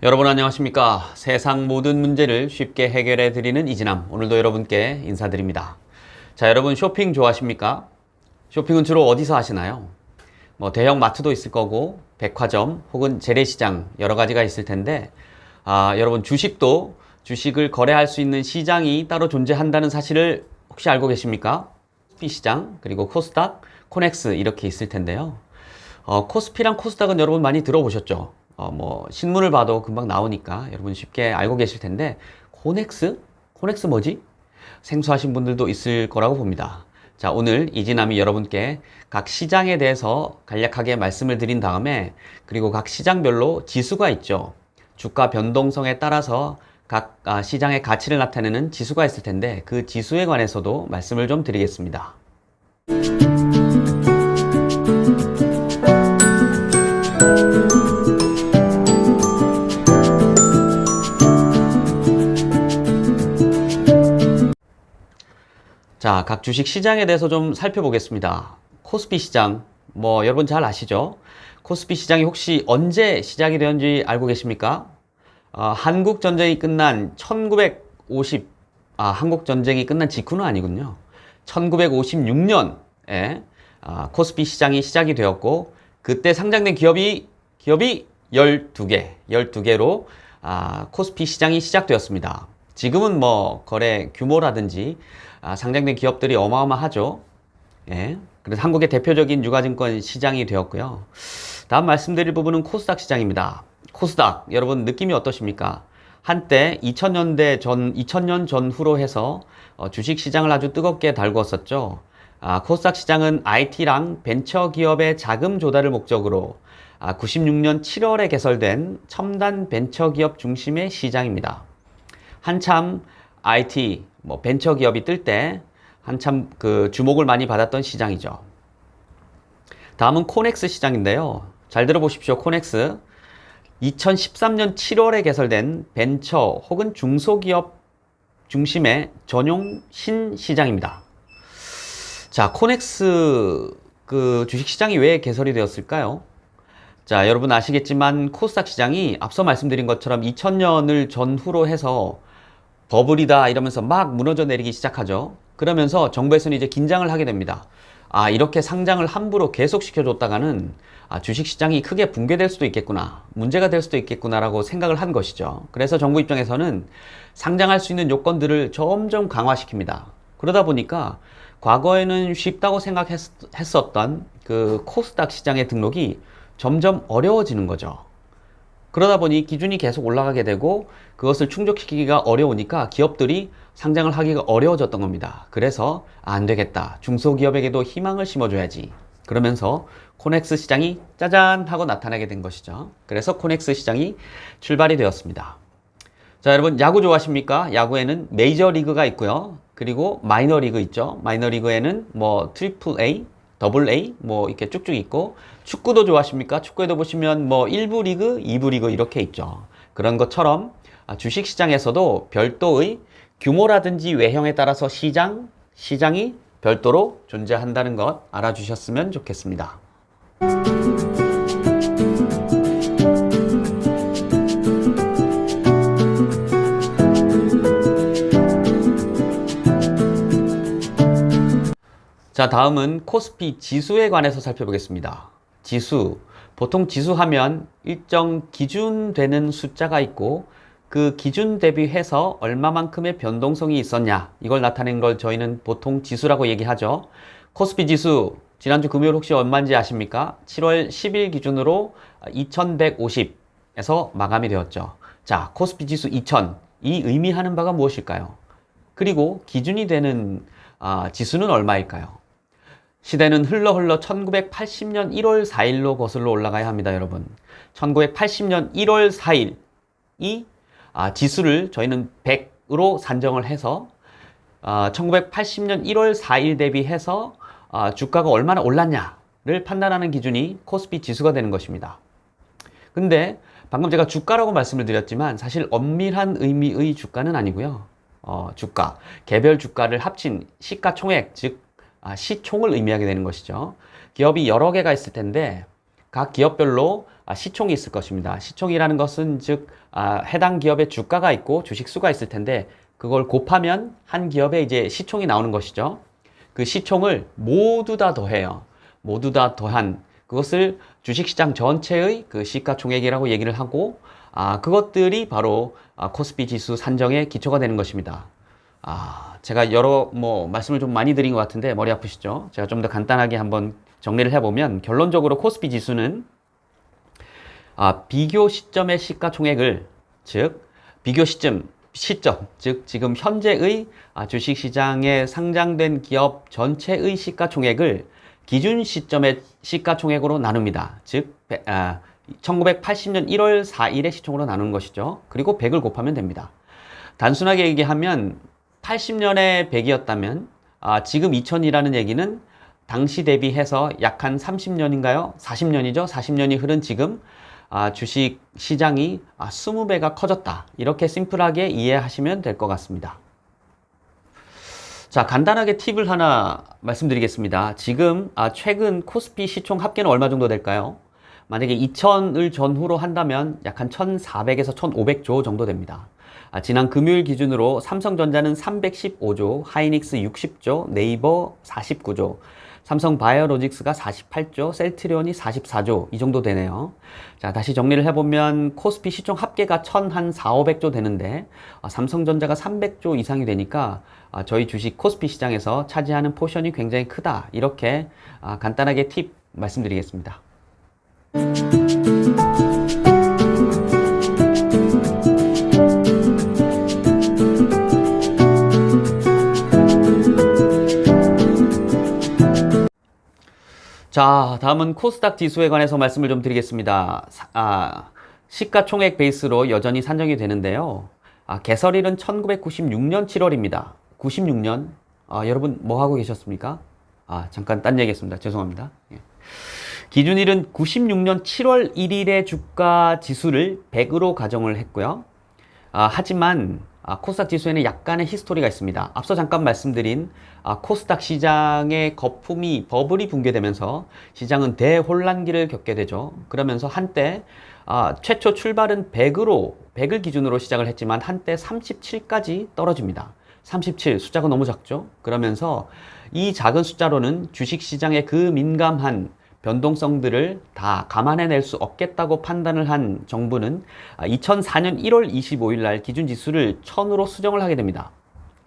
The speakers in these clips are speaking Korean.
여러분 안녕하십니까? 세상 모든 문제를 쉽게 해결해 드리는 이진함, 오늘도 여러분께 인사드립니다. 자, 여러분 쇼핑 좋아하십니까? 쇼핑은 주로 어디서 하시나요? 대형 마트도 있을 거고 백화점 혹은 재래시장 여러 가지가 있을 텐데 여러분 주식을 거래할 수 있는 시장이 따로 존재한다는 사실을 혹시 알고 계십니까? 코스피 시장, 그리고 코스닥, 코넥스 이렇게 있을 텐데요. 코스피랑 코스닥은 여러분 많이 들어보셨죠? 신문을 봐도 금방 나오니까 여러분 쉽게 알고 계실 텐데, 코넥스? 코넥스 뭐지? 생소하신 분들도 있을 거라고 봅니다. 자, 오늘 이진남이 여러분께 각 시장에 대해서 간략하게 말씀을 드린 다음에, 그리고 각 시장별로 지수가 있죠. 주가 변동성에 따라서 각 시장의 가치를 나타내는 지수가 있을 텐데, 그 지수에 관해서도 말씀을 좀 드리겠습니다. 자, 각 주식 시장에 대해서 좀 살펴보겠습니다. 코스피 시장, 여러분 잘 아시죠? 코스피 시장이 혹시 언제 시작이 되었는지 알고 계십니까? 한국 전쟁이 끝난 한국 전쟁이 끝난 직후는 아니군요. 1956년에 코스피 시장이 시작이 되었고, 그때 상장된 기업이 12개로 코스피 시장이 시작되었습니다. 지금은 거래 규모라든지 상장된 기업들이 어마어마하죠. 예. 그래서 한국의 대표적인 유가증권 시장이 되었고요. 다음 말씀드릴 부분은 코스닥 시장입니다. 코스닥, 여러분 느낌이 어떠십니까? 한때 2000년 전후로 해서 주식 시장을 아주 뜨겁게 달구었었죠. 코스닥 시장은 IT랑 벤처기업의 자금 조달을 목적으로 96년 7월에 개설된 첨단 벤처기업 중심의 시장입니다. 한참 IT, 벤처기업이 뜰 때 한참 주목을 많이 받았던 시장이죠. 다음은 코넥스 시장인데요. 잘 들어보십시오. 코넥스. 2013년 7월에 개설된 벤처 혹은 중소기업 중심의 전용 신시장입니다. 자, 코넥스 주식시장이 왜 개설이 되었을까요? 자, 여러분 아시겠지만 코스닥 시장이 앞서 말씀드린 것처럼 2000년을 전후로 해서 버블이다 이러면서 막 무너져 내리기 시작하죠. 그러면서 정부에서는 이제 긴장을 하게 됩니다. 이렇게 상장을 함부로 계속 시켜줬다가는 주식시장이 크게 붕괴될 수도 있겠구나, 문제가 될 수도 있겠구나라고 생각을 한 것이죠. 그래서 정부 입장에서는 상장할 수 있는 요건들을 점점 강화시킵니다. 그러다 보니까 과거에는 쉽다고 생각했었던 그 코스닥 시장의 등록이 점점 어려워지는 거죠. 그러다 보니 기준이 계속 올라가게 되고 그것을 충족시키기가 어려우니까 기업들이 상장을 하기가 어려워졌던 겁니다. 그래서 안 되겠다, 중소기업에게도 희망을 심어줘야지, 그러면서 코넥스 시장이 짜잔 하고 나타나게 된 것이죠. 그래서 코넥스 시장이 출발이 되었습니다. 자, 여러분 야구 좋아하십니까? 야구에는 메이저리그가 있고요. 그리고 마이너리그 있죠. 마이너리그에는 트리플 A, 더블 A 이렇게 쭉쭉 있고, 축구도 좋아하십니까? 축구에도 보시면 1부 리그, 2부 리그 이렇게 있죠. 그런 것처럼 주식시장에서도 별도의 규모라든지 외형에 따라서 시장이 별도로 존재한다는 것 알아주셨으면 좋겠습니다. 자, 다음은 코스피 지수에 관해서 살펴보겠습니다. 지수, 보통 지수하면 일정 기준 되는 숫자가 있고 그 기준 대비해서 얼마만큼의 변동성이 있었냐, 이걸 나타낸 걸 저희는 보통 지수라고 얘기하죠. 코스피 지수 지난주 금요일 혹시 얼마인지 아십니까? 7월 10일 기준으로 2150에서 마감이 되었죠. 자, 코스피 지수 2000, 이 의미하는 바가 무엇일까요? 그리고 기준이 되는 지수는 얼마일까요? 시대는 흘러 1980년 1월 4일로 거슬러 올라가야 합니다, 여러분. 1980년 1월 4일 이 지수를 저희는 100으로 산정을 해서 1980년 1월 4일 대비해서 주가가 얼마나 올랐냐를 판단하는 기준이 코스피 지수가 되는 것입니다. 근데 방금 제가 주가라고 말씀을 드렸지만 사실 엄밀한 의미의 주가는 아니고요. 주가, 개별 주가를 합친 시가총액, 즉 시총을 의미하게 되는 것이죠. 기업이 여러 개가 있을 텐데 각 기업별로 시총이 있을 것입니다. 시총이라는 것은 즉 해당 기업의 주가가 있고 주식수가 있을 텐데 그걸 곱하면 한 기업의 이제 시총이 나오는 것이죠. 그 시총을 모두 다 더해요. 모두 다 더한 그것을 주식시장 전체의 그 시가총액이라고 얘기를 하고 그것들이 바로 코스피 지수 산정의 기초가 되는 것입니다. 제가 여러 말씀을 좀 많이 드린 것 같은데 머리 아프시죠? 제가 좀 더 간단하게 한번 정리를 해보면 결론적으로 코스피 지수는 비교 시점의 시가총액을 즉 비교 시점 즉 지금 현재의 주식시장에 상장된 기업 전체의 시가총액을 기준 시점의 시가총액으로 나눕니다. 즉 1980년 1월 4일의 시총으로 나누는 것이죠. 그리고 100을 곱하면 됩니다. 단순하게 얘기하면 80년에 100이었다면 지금 2000이라는 얘기는 당시 대비해서 약 한 30년인가요? 40년이죠. 40년이 흐른 지금 주식 시장이 20배가 커졌다. 이렇게 심플하게 이해하시면 될 것 같습니다. 자, 간단하게 팁을 하나 말씀드리겠습니다. 지금 최근 코스피 시총 합계는 얼마 정도 될까요? 만약에 2000을 전후로 한다면 약 한 1400에서 1500조 정도 됩니다. 지난 금요일 기준으로 삼성전자는 315조, 하이닉스 60조, 네이버 49조, 삼성바이오로직스가 48조, 셀트리온이 44조 이 정도 되네요. 자, 다시 정리를 해보면 코스피 시총 합계가 1400, 500조 되는데 삼성전자가 300조 이상이 되니까 저희 주식 코스피 시장에서 차지하는 포션이 굉장히 크다. 이렇게 간단하게 팁 말씀드리겠습니다. 자, 다음은 코스닥 지수에 관해서 말씀을 좀 드리겠습니다. 시가총액 베이스로 여전히 산정이 되는데요. 개설일은 1996년 7월입니다. 96년. 여러분 뭐 하고 계셨습니까? 잠깐 딴 얘기했습니다. 죄송합니다. 예. 기준일은 96년 7월 1일의 주가 지수를 100으로 가정을 했고요. 하지만 코스닥 지수에는 약간의 히스토리가 있습니다. 앞서 잠깐 말씀드린 코스닥 시장의 거품이 버블이 붕괴되면서 시장은 대혼란기를 겪게 되죠. 그러면서 한때 최초 출발은 100을 기준으로 시작을 했지만 한때 37까지 떨어집니다. 37 숫자가 너무 작죠. 그러면서 이 작은 숫자로는 주식시장의 그 민감한 변동성들을 다 감안해낼 수 없겠다고 판단을 한 정부는 2004년 1월 25일 날 기준지수를 1000으로 수정을 하게 됩니다.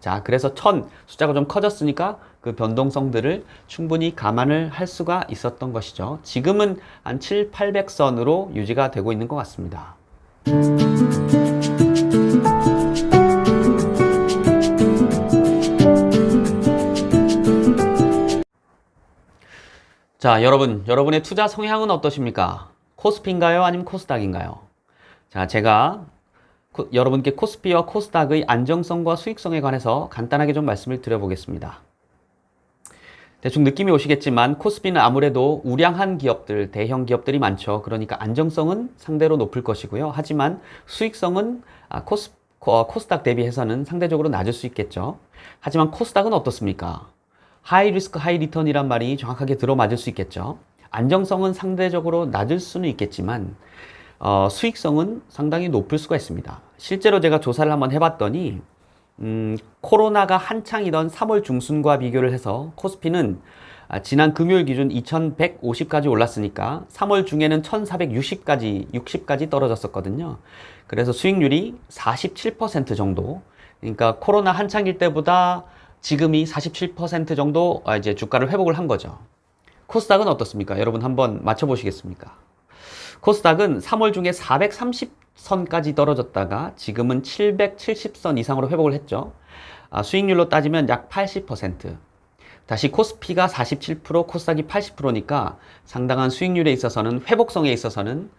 자, 그래서 1000 숫자가 좀 커졌으니까 그 변동성들을 충분히 감안을 할 수가 있었던 것이죠. 지금은 한 7, 800선으로 유지가 되고 있는 것 같습니다. 자, 여러분의 투자 성향은 어떠십니까? 코스피인가요? 아니면 코스닥인가요? 자, 제가 여러분께 코스피와 코스닥의 안정성과 수익성에 관해서 간단하게 좀 말씀을 드려보겠습니다. 대충 느낌이 오시겠지만 코스피는 아무래도 우량한 기업들, 대형 기업들이 많죠. 그러니까 안정성은 상대로 높을 것이고요. 하지만 수익성은 코스닥 대비해서는 상대적으로 낮을 수 있겠죠. 하지만 코스닥은 어떻습니까? 하이 리스크 하이 리턴이란 말이 정확하게 들어맞을 수 있겠죠. 안정성은 상대적으로 낮을 수는 있겠지만 수익성은 상당히 높을 수가 있습니다. 실제로 제가 조사를 한번 해봤더니 코로나가 한창이던 3월 중순과 비교를 해서 코스피는 지난 금요일 기준 2150까지 올랐으니까 3월 중에는 1460까지 떨어졌었거든요. 그래서 수익률이 47% 정도, 그러니까 코로나 한창일 때보다 지금이 47% 정도 이제 주가를 회복을 한 거죠. 코스닥은 어떻습니까? 여러분 한번 맞춰보시겠습니까? 코스닥은 3월 중에 430선까지 떨어졌다가 지금은 770선 이상으로 회복을 했죠. 수익률로 따지면 약 80%. 다시 코스피가 47%, 코스닥이 80%니까 상당한 수익률에 있어서는, 회복성에 있어서는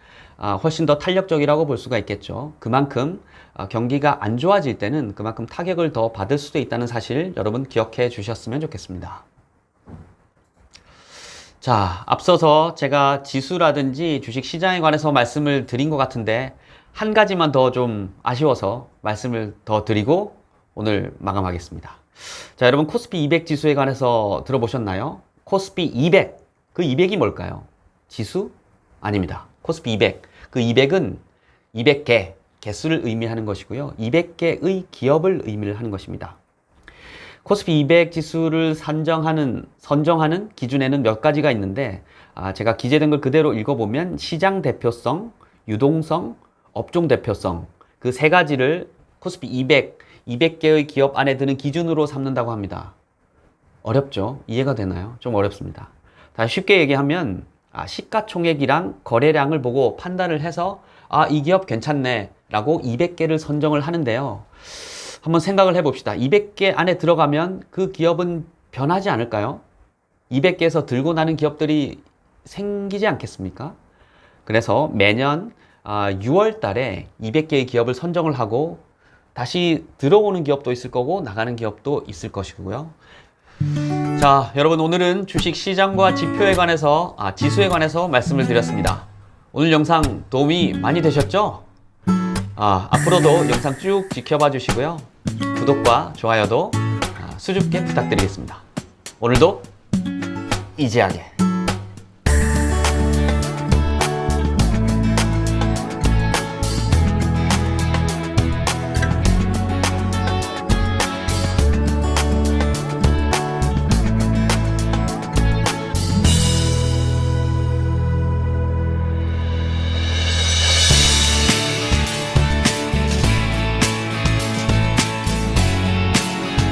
훨씬 더 탄력적이라고 볼 수가 있겠죠. 그만큼 경기가 안 좋아질 때는 그만큼 타격을 더 받을 수도 있다는 사실 여러분 기억해 주셨으면 좋겠습니다. 자, 앞서서 제가 지수라든지 주식 시장에 관해서 말씀을 드린 것 같은데 한 가지만 더 좀 아쉬워서 말씀을 더 드리고 오늘 마감하겠습니다. 자, 여러분 코스피 200 지수에 관해서 들어보셨나요? 코스피 200, 그 200이 뭘까요? 지수? 아닙니다. 코스피 200. 그 200은 200개, 개수를 의미하는 것이고요. 200개의 기업을 의미를 하는 것입니다. 코스피 200 지수를 선정하는 기준에는 몇 가지가 있는데, 제가 기재된 걸 그대로 읽어보면 시장 대표성, 유동성, 업종 대표성, 그 세 가지를 코스피 200개의 기업 안에 드는 기준으로 삼는다고 합니다. 어렵죠? 이해가 되나요? 좀 어렵습니다. 다시 쉽게 얘기하면 시가총액이랑 거래량을 보고 판단을 해서 이 기업 괜찮네 라고 200개를 선정을 하는데요. 한번 생각을 해봅시다. 200개 안에 들어가면 그 기업은 변하지 않을까요? 200개에서 들고 나는 기업들이 생기지 않겠습니까? 그래서 매년 6월 달에 200개의 기업을 선정을 하고 다시 들어오는 기업도 있을 거고 나가는 기업도 있을 것이고요. 자, 여러분 오늘은 주식 시장과 지표에 관해서 지수에 관해서 말씀을 드렸습니다. 오늘 영상 도움이 많이 되셨죠? 앞으로도 영상 쭉 지켜봐 주시고요. 구독과 좋아요도 수줍게 부탁드리겠습니다. 오늘도 이지하게